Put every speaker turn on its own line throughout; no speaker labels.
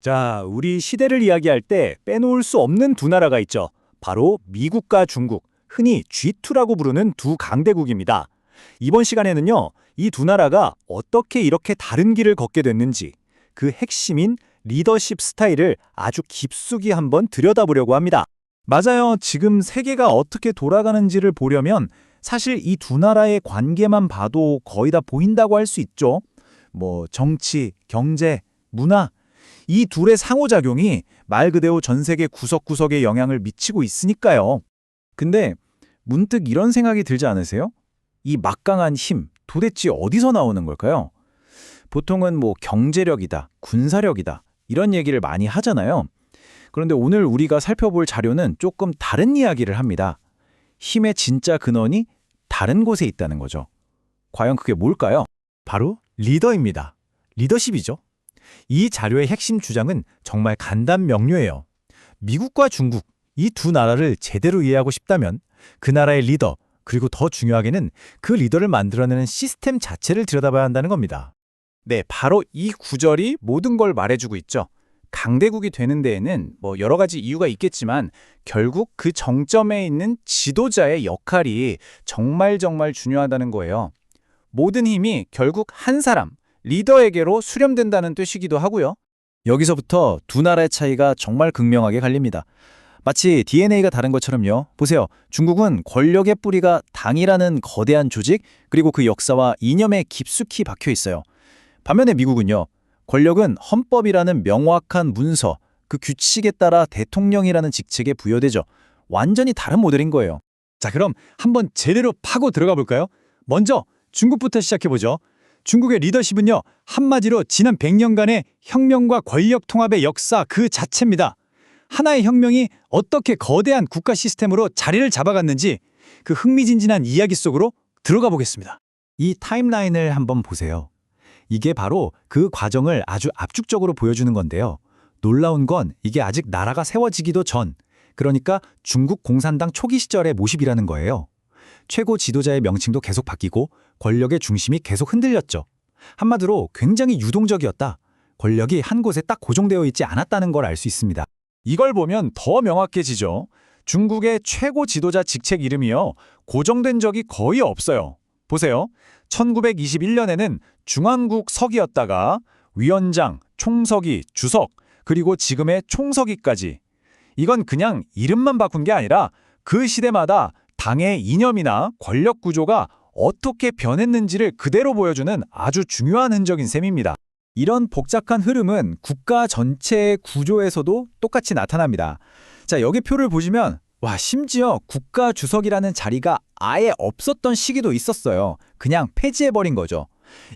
자, 우리 시대를 이야기할 때 빼놓을 수 없는 두 나라가 있죠. 바로 미국과 중국, 흔히 G2라고 부르는 두 강대국입니다. 이번 시간에는요, 이 두 나라가 어떻게 이렇게 다른 길을 걷게 됐는지, 그 핵심인 리더십 스타일을 아주 깊숙이 한번 들여다보려고 합니다. 맞아요. 지금 세계가 어떻게 돌아가는지를 보려면 사실 이 두 나라의 관계만 봐도 거의 다 보인다고 할 수 있죠. 정치, 경제, 문화, 이 둘의 상호작용이 말 그대로 전 세계 구석구석에 영향을 미치고 있으니까요. 근데 문득 이런 생각이 들지 않으세요? 이 막강한 힘, 도대체 어디서 나오는 걸까요? 보통은 경제력이다, 군사력이다, 이런 얘기를 많이 하잖아요. 그런데 오늘 우리가 살펴볼 자료는 조금 다른 이야기를 합니다. 힘의 진짜 근원이 다른 곳에 있다는 거죠. 과연 그게 뭘까요? 바로 리더입니다. 리더십이죠. 이 자료의 핵심 주장은 정말 간단명료해요. 미국과 중국, 이 두 나라를 제대로 이해하고 싶다면 그 나라의 리더, 그리고 더 중요하게는 그 리더를 만들어내는 시스템 자체를 들여다봐야 한다는 겁니다. 네, 바로 이 구절이 모든 걸 말해주고 있죠. 강대국이 되는 데에는 여러 가지 이유가 있겠지만 결국 그 정점에 있는 지도자의 역할이 정말 중요하다는 거예요. 모든 힘이 결국 한 사람, 리더에게로 수렴된다는 뜻이기도 하고요. 여기서부터 두 나라의 차이가 정말 극명하게 갈립니다. 마치 DNA가 다른 것처럼요. 보세요. 중국은 권력의 뿌리가 당이라는 거대한 조직, 그리고 그 역사와 이념에 깊숙이 박혀 있어요. 반면에 미국은요. 권력은 헌법이라는 명확한 문서, 그 규칙에 따라 대통령이라는 직책에 부여되죠. 완전히 다른 모델인 거예요. 자, 그럼 한번 제대로 파고 들어가 볼까요? 먼저 중국부터 시작해보죠. 중국의 리더십은요, 한마디로 지난 100년간의 혁명과 권력 통합의 역사 그 자체입니다. 하나의 혁명이 어떻게 거대한 국가 시스템으로 자리를 잡아갔는지 그 흥미진진한 이야기 속으로 들어가 보겠습니다. 이 타임라인을 한번 보세요. 이게 바로 그 과정을 아주 압축적으로 보여주는 건데요. 놀라운 건 이게 아직 나라가 세워지기도 전, 그러니까 중국 공산당 초기 시절의 모습이라는 거예요. 최고 지도자의 명칭도 계속 바뀌고 권력의 중심이 계속 흔들렸죠. 한마디로 굉장히 유동적이었다. 권력이 한 곳에 딱 고정되어 있지 않았다는 걸 알 수 있습니다. 이걸 보면 더 명확해지죠. 중국의 최고 지도자 직책 이름이요. 고정된 적이 거의 없어요. 보세요. 1921년에는 중앙국 서기였다가 위원장, 총서기, 주석, 그리고 지금의 총서기까지. 이건 그냥 이름만 바꾼 게 아니라 그 시대마다 당의 이념이나 권력 구조가 어떻게 변했는지를 그대로 보여주는 아주 중요한 흔적인 셈입니다. 이런 복잡한 흐름은 국가 전체의 구조에서도 똑같이 나타납니다. 자, 여기 표를 보시면 심지어 국가 주석이라는 자리가 아예 없었던 시기도 있었어요. 그냥 폐지해버린 거죠.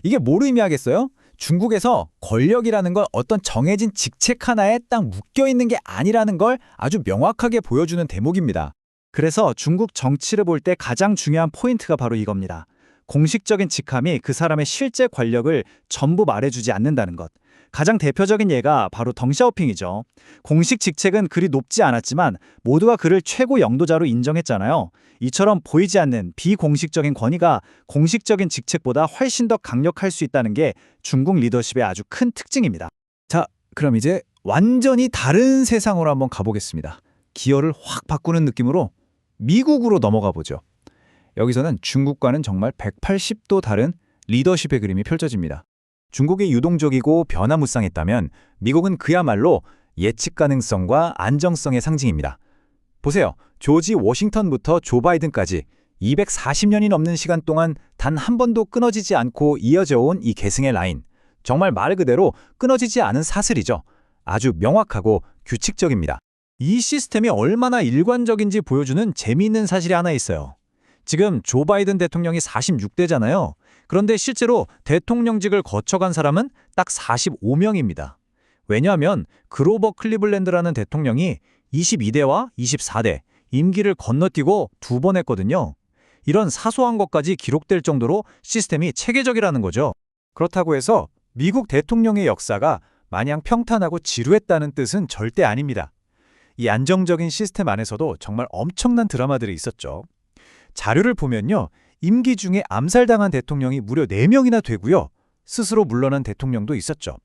이게 뭘 의미하겠어요? 중국에서 권력이라는 건 어떤 정해진 직책 하나에 딱 묶여있는 게 아니라는 걸 아주 명확하게 보여주는 대목입니다. 그래서 중국 정치를 볼 때 가장 중요한 포인트가 바로 이겁니다. 공식적인 직함이 그 사람의 실제 권력을 전부 말해주지 않는다는 것. 가장 대표적인 예가 바로 덩샤오핑이죠. 공식 직책은 그리 높지 않았지만 모두가 그를 최고 영도자로 인정했잖아요. 이처럼 보이지 않는 비공식적인 권위가 공식적인 직책보다 훨씬 더 강력할 수 있다는 게 중국 리더십의 아주 큰 특징입니다. 자, 그럼 이제 완전히 다른 세상으로 한번 가보겠습니다. 기어를 확 바꾸는 느낌으로 미국으로 넘어가 보죠. 여기서는 중국과는 정말 180도 다른 리더십의 그림이 펼쳐집니다. 중국이 유동적이고 변화무쌍했다면 미국은 그야말로 예측 가능성과 안정성의 상징입니다. 보세요. 조지 워싱턴부터 조 바이든까지 240년이 넘는 시간 동안 단 한 번도 끊어지지 않고 이어져 온 이 계승의 라인. 정말 말 그대로 끊어지지 않은 사슬이죠. 아주 명확하고 규칙적입니다. 이 시스템이 얼마나 일관적인지 보여주는 재미있는 사실이 하나 있어요. 지금 조 바이든 대통령이 46대잖아요. 그런데 실제로 대통령직을 거쳐간 사람은 딱 45명입니다. 왜냐하면 그로버 클리블랜드라는 대통령이 22대와 24대, 임기를 건너뛰고 2번 했거든요. 이런 사소한 것까지 기록될 정도로 시스템이 체계적이라는 거죠. 그렇다고 해서 미국 대통령의 역사가 마냥 평탄하고 지루했다는 뜻은 절대 아닙니다. 이 안정적인 시스템 안에서도 정말 엄청난 드라마들이 있었죠. 자료를 보면요. 임기 중에 암살당한 대통령이 무려 4명이나 되고요. 스스로 물러난 대통령도 있었죠.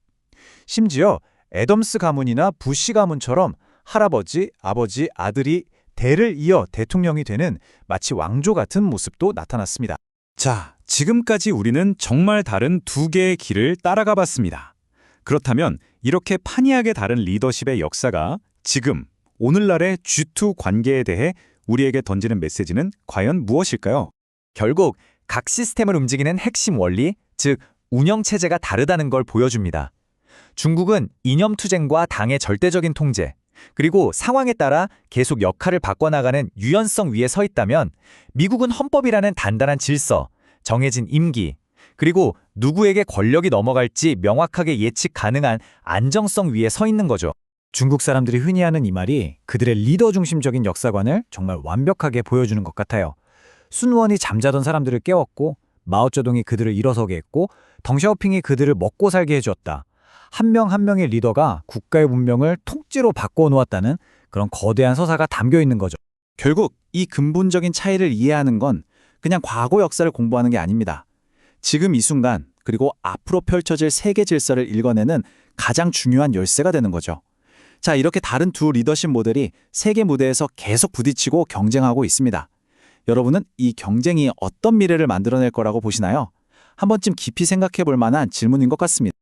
심지어
애덤스 가문이나 부시 가문처럼 할아버지, 아버지, 아들이 대를 이어 대통령이 되는 마치 왕조 같은 모습도 나타났습니다.
자, 지금까지 우리는 정말 다른 두 개의 길을 따라가 봤습니다. 그렇다면 이렇게 판이하게 다른 리더십의 역사가 지금 오늘날의 G2 관계에 대해 우리에게 던지는 메시지는 과연 무엇일까요?
결국 각 시스템을 움직이는 핵심 원리, 즉 운영체제가 다르다는 걸 보여줍니다. 중국은 이념투쟁과 당의 절대적인 통제, 그리고 상황에 따라 계속 역할을 바꿔나가는 유연성 위에 서 있다면 미국은 헌법이라는 단단한 질서, 정해진 임기, 그리고 누구에게 권력이 넘어갈지 명확하게 예측 가능한 안정성 위에 서 있는 거죠.
중국 사람들이 흔히 하는 이 말이 그들의 리더 중심적인 역사관을 정말 완벽하게 보여주는 것 같아요. 순원이 잠자던 사람들을 깨웠고 마오쩌둥이 그들을 일어서게 했고 덩샤오핑이 그들을 먹고 살게 해주었다. 한 명 한 명의 리더가 국가의 문명을 통째로 바꿔 놓았다는 그런 거대한 서사가 담겨 있는 거죠.
결국 이 근본적인 차이를 이해하는 건 그냥 과거 역사를 공부하는 게 아닙니다. 지금 이 순간, 그리고 앞으로 펼쳐질 세계 질서를 읽어내는 가장 중요한 열쇠가 되는 거죠. 자, 이렇게 다른 두 리더십 모델이 세계 무대에서 계속 부딪히고 경쟁하고 있습니다. 여러분은 이 경쟁이 어떤 미래를 만들어낼 거라고 보시나요? 한 번쯤 깊이 생각해 볼 만한 질문인 것 같습니다.